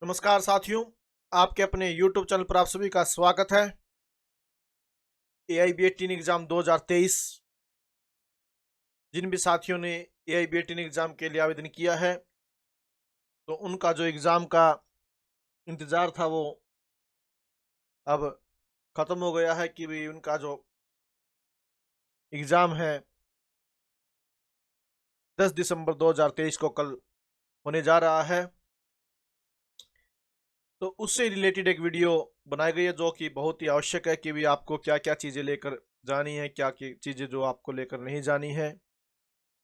नमस्कार साथियों, आपके अपने YouTube चैनल पर आप सभी का स्वागत है। AIB18 exam 2023। जिन भी साथियों ने AIB18 एग्जाम के लिए आवेदन किया है तो उनका जो एग्जाम का इंतजार था वो अब खत्म हो गया है कि भी उनका जो एग्जाम है 10 दिसंबर 2023 को कल होने जा रहा है। तो उससे रिलेटेड एक वीडियो बनाई गई है जो कि बहुत ही आवश्यक है कि भी आपको क्या क्या चीज़ें लेकर जानी है, क्या क्या चीज़ें जो आपको लेकर नहीं जानी है,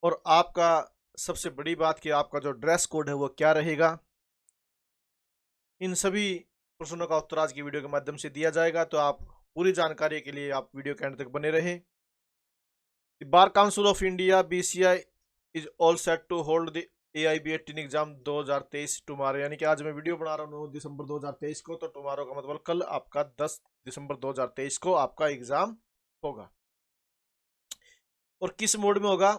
और आपका सबसे बड़ी बात कि आपका जो ड्रेस कोड है वो क्या रहेगा। इन सभी प्रश्नों का उत्तर आज की वीडियो के माध्यम से दिया जाएगा, तो आप पूरी जानकारी के लिए आप वीडियो के एंड तक बने रहें। Bar Council of India BCI is all set to hold the AIB18 exam 2023 tomorrow, यानी कि आज मैं वीडियो बना रहा हूँ 9 दिसंबर 2023 को, तो टुमारो का मतलब कल आपका 10 दिसंबर 2023 को आपका एग्जाम होगा। और किस मोड में होगा?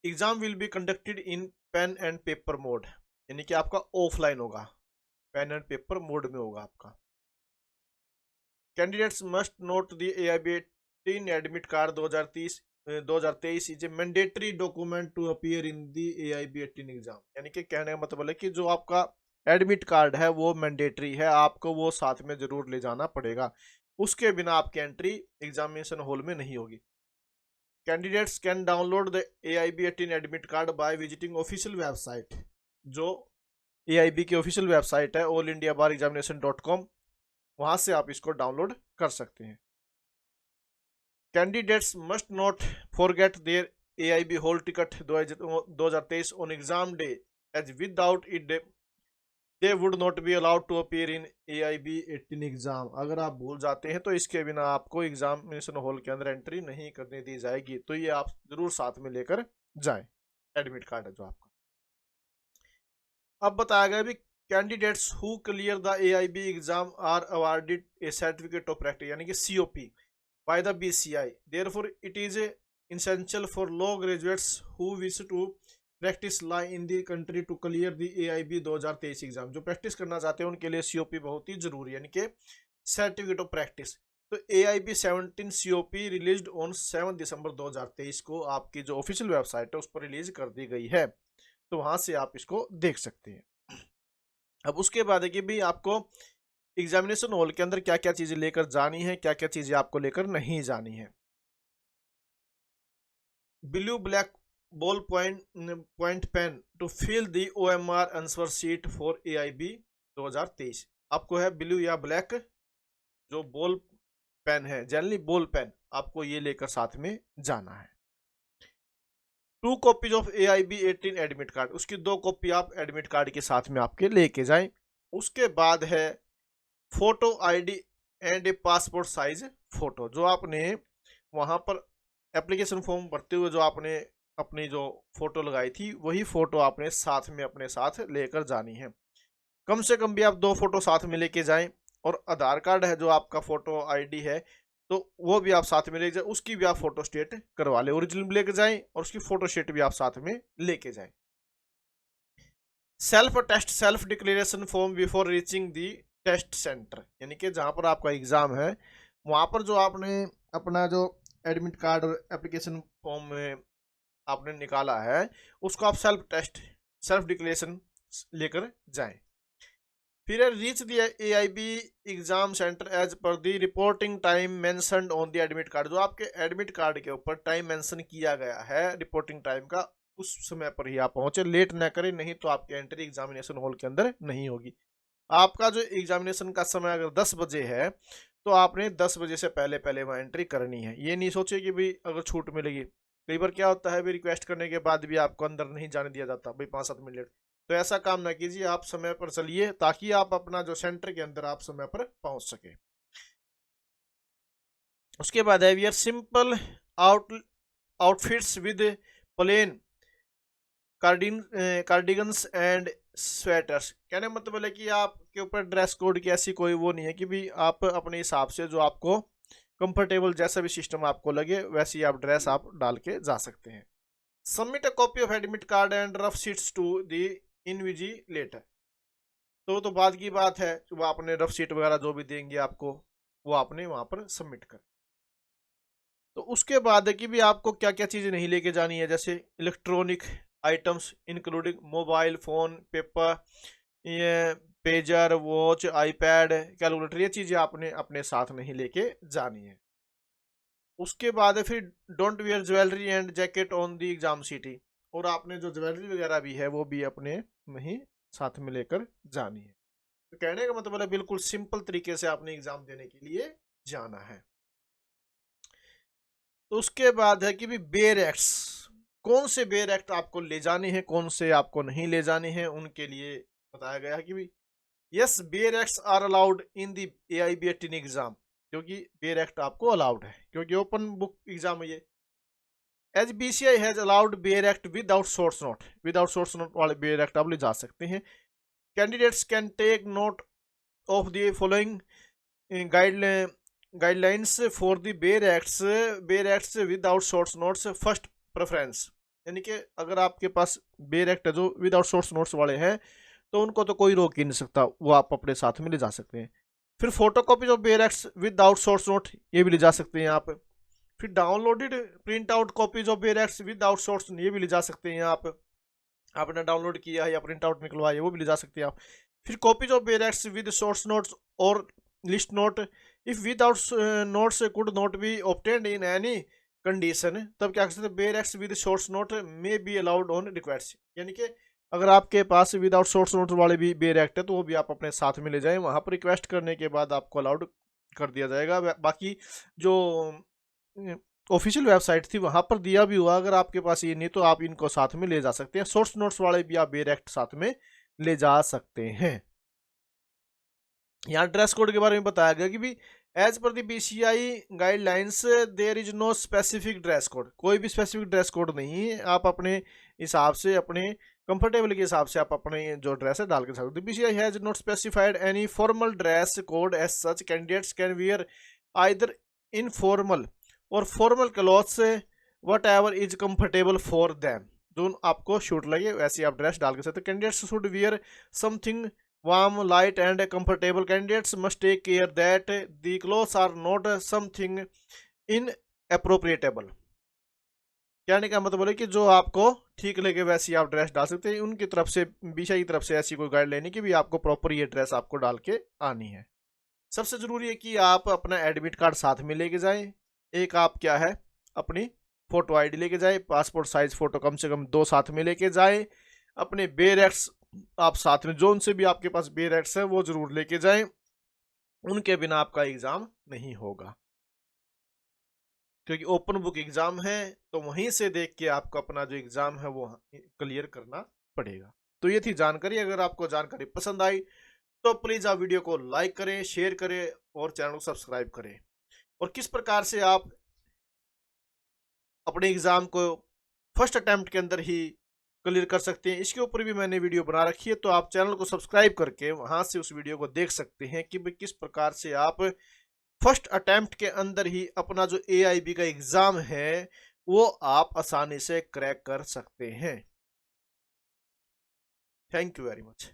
Exam will be conducted in pen and paper mode, यानी कि आपका ऑफलाइन होगा, पेन एंड पेपर मोड में होगा आपका। Candidates must note the AIB18 admit card 2023 is a mandatory document to appear in the AIB18 exam, यानी कि कहने का मतलब है कि जो आपका एडमिट कार्ड है वो मैंडेटरी है, आपको वो साथ में जरूर ले जाना पड़ेगा, उसके बिना आपकी एंट्री एग्जामिनेशन हॉल में नहीं होगी। Candidates can download the AIB18 admit card by visiting official website, जो AIB की ऑफिशियल वेबसाइट है allindiabarexamination.com, वहां से आप इसको डाउनलोड कर सकते हैं। Candidates must not forget their AIB hall ticket 2023 on exam day, as without it they would not be allowed to appear in AIB18 exam. अगर आप भूल जाते हैं तो इसके बिना आपको एग्जामिनेशन हॉल के अंदर एंट्री नहीं करने दी जाएगी, तो ये आप जरूर साथ में लेकर जाएं, एडमिट कार्ड है जो आपका। अब बताया गया भी candidates who clear the AIB exam are awarded a certificate of practice, यानी कि COP by the BCI. Therefore, it is essential for law graduates who wish to practice law in the country to clear the AIB 2023 exam. जो practice करना चाहते हैं उनके लिए COP बहुत ही जरूरी है, यानी कि सर्टिफिकेट ऑफ प्रैक्टिस। तो AIB17 COP रिलीज्ड ऑन 7 दिसंबर 2023 को आपकी जो ऑफिशियल वेबसाइट है उस पर रिलीज कर दी गई है, तो वहां से आप इसको देख सकते हैं। अब उसके बाद है कि भी आपको एग्जामिनेशन हॉल के अंदर क्या क्या चीजें लेकर जानी है, क्या क्या चीजें आपको लेकर नहीं जानी है। Blue black ball point pen to fill the OMR answer sheet for AIB 2023। आपको है ब्लू या ब्लैक जो बॉल पेन है, जनरली बॉल पेन, आपको ये लेकर साथ में जाना है। 2 copies of AIB18 admit card, उसकी 2 कॉपी आप एडमिट कार्ड के साथ में आपके लेके जाएं। उसके बाद है photo ID and A passport size photo, जो आपने वहां पर एप्लीकेशन फॉर्म भरते हुए जो आपने अपनी जो फोटो लगाई थी वही फोटो आपने साथ में अपने साथ लेकर जानी है। कम से कम भी आप 2 फोटो साथ में लेके जाएं, और आधार कार्ड है जो आपका फोटो ID है तो वो भी आप साथ में लेके जाए, उसकी भी आप फोटो स्टेट करवा ले, ओरिजिनल भी लेके जाएं और उसकी फोटो स्टेट भी आप साथ में लेके जाएं। Self test self declaration form before reaching the test centre, यानी कि जहां पर आपका एग्जाम है वहां पर जो आपने अपना जो एडमिट कार्ड और एप्लीकेशन फॉर्म में आपने निकाला है उसको आप सेल्फ डिक्लेरेशन लेकर जाएं। फिर reach the AIB exam centre as per the reporting time mentioned on the admit card, जो आपके एडमिट कार्ड के ऊपर टाइम मेंशन किया गया है रिपोर्टिंग टाइम का, उस समय पर ही आप पहुंचे, लेट ना करें, नहीं तो आपकी एंट्री एग्जामिनेशन हॉल के अंदर नहीं होगी। आपका जो एग्जामिनेशन का समय अगर 10 बजे है तो आपने 10 बजे से पहले पहले वहाँ एंट्री करनी है। ये नहीं सोचे कि भाई अगर छूट मिलेगी, कई बार क्या होता है भाई रिक्वेस्ट करने के बाद भी आपको अंदर नहीं जाने दिया जाता भाई 5-7 मिनट लेट, तो ऐसा काम ना कीजिए, आप समय पर चलिए ताकि आप अपना जो सेंटर के अंदर आप समय पर पहुंच सके। उसके बाद है wear simple outfits with plane cardigans and sweaters, कहने मतलब है कि आपके ऊपर ड्रेस कोड की ऐसी कोई वो नहीं है कि भी आप अपने हिसाब से जो आपको कंफर्टेबल जैसा भी सिस्टम आपको लगे वैसी आप ड्रेस आप डाल के जा सकते हैं। Submit a copy of admit card and rough sheets to the invigilator, तो वो तो बाद की बात है, वो आपने रफ शीट वगैरह जो भी देंगे आपको, वो आपने वहाँ पर सबमिट कर। तो उसके बाद है कि भी आपको क्या क्या चीज़ें नहीं लेके जानी है, जैसे electronic items including mobile phone, paper, ये पेजर, वॉच, आईपैड, कैलकुलेटर, ये चीज़ें आपने अपने साथ नहीं लेके जानी है। उसके बाद है फिर don't wear jewellery and jacket on the exam city, और आपने जो ज्वेलरी वगैरह भी है वो भी अपने नहीं साथ में लेकर जानी है। तो कहने का मतलब है बिल्कुल सिंपल तरीके से आपने एग्जाम देने के लिए जाना है। तो उसके बाद है कि भी बेयर एक्ट्स, कौन से बेयर एक्ट आपको ले जाने हैं, कौन से आपको नहीं ले जाने हैं, उनके लिए बताया गया है कि भी yes bare acts are allowed in the AIB 18 exam, क्योंकि बेयर एक्ट आपको अलाउड है क्योंकि ओपन बुक एग्जाम है ये। As BCI has allowed bare act without source note, without source note वाले बेयर एक्ट आप ले जा सकते हैं। Candidates can take note of the following guidelines for the bare acts without source notes first preference, यानी कि अगर आपके पास बेयर एक्ट है जो विदाउट सोर्स नोट्स वाले हैं तो उनको तो कोई रोक ही नहीं सकता, वो आप अपने साथ में ले जा सकते हैं। फिर photo copies of bare acts without source note, ये भी ले जा सकते हैं आप। फिर downloaded print out copies of bare acts without source, ये भी ले जा सकते हैं आप, आपने डाउनलोड किया है या प्रिंट आउट निकलवाया वो भी ले जा सकते हैं आप। फिर copies of bare acts with source notes और list note if without notes could not be obtained in any condition, तब क्या कर सकते हैं, bare acts with source note may be allowed on request, यानी कि अगर आपके पास विदाउट सोर्स नोट वाले भी बेयर एक्ट है तो वो भी आप अपने साथ में ले जाएं, वहाँ पर रिक्वेस्ट करने के बाद आपको अलाउड कर दिया जाएगा। बाकी जो ऑफिशियल वेबसाइट थी वहाँ पर दिया भी हुआ, अगर आपके पास ये नहीं तो आप इनको साथ में ले जा सकते हैं। सोर्स नोट्स वाले भी आप बेयर एक्ट साथ में ले जा सकते हैं। यहाँ ड्रेस कोड के बारे में बताया गया कि भी as per the BCI guidelines there is no specific dress code, कोई भी स्पेसिफिक ड्रेस कोड नहीं है, आप अपने हिसाब से अपने कंफर्टेबल के हिसाब से आप अपने जो ड्रेस है डाल के सकते हो। BCI has not specified any formal dress code as such, candidates can wear either informal और formal clothes whatever is comfortable for them, जो आपको शूट लगे वैसे आप ड्रेस डाल के सकते हो। Candidates should wear something warm, light and comfortable. Candidates must take care that the clothes are not something inappropriable. कहने का मतलब है कि जो आपको ठीक लगे वैसी आप ड्रेस डाल सकते हैं, उनकी तरफ से BCI की तरफ से ऐसी कोई गाइड लेने की भी आपको प्रॉपर ये ड्रेस आपको डाल के आनी है। सबसे जरूरी है कि आप अपना एडमिट कार्ड साथ में लेके जाएं, एक आप क्या है अपनी फोटो ID लेके जाएं, पासपोर्ट साइज फोटो कम से कम 2 साथ में लेके जाएं, अपने बेयर एक्ट्स आप साथ में जो उनसे भी आपके पास बेयर एक्ट्स है वो जरूर लेके जाएं, उनके बिना आपका एग्जाम नहीं होगा, क्योंकि ओपन बुक एग्जाम है तो वहीं से देख के आपको अपना जो एग्जाम है वो क्लियर करना पड़ेगा। तो ये थी जानकारी। अगर आपको जानकारी पसंद आई तो प्लीज आप वीडियो को लाइक करें, शेयर करें और चैनल को सब्सक्राइब करें। और किस प्रकार से आप अपने एग्जाम को फर्स्ट अटेम्प्ट के अंदर ही क्लियर कर सकते हैं, इसके ऊपर भी मैंने वीडियो बना रखी है, तो आप चैनल को सब्सक्राइब करके वहां से उस वीडियो को देख सकते हैं कि किस प्रकार से आप फर्स्ट अटेम्प्ट के अंदर ही अपना जो AIB का एग्जाम है वो आप आसानी से क्रैक कर सकते हैं। Thank you very much.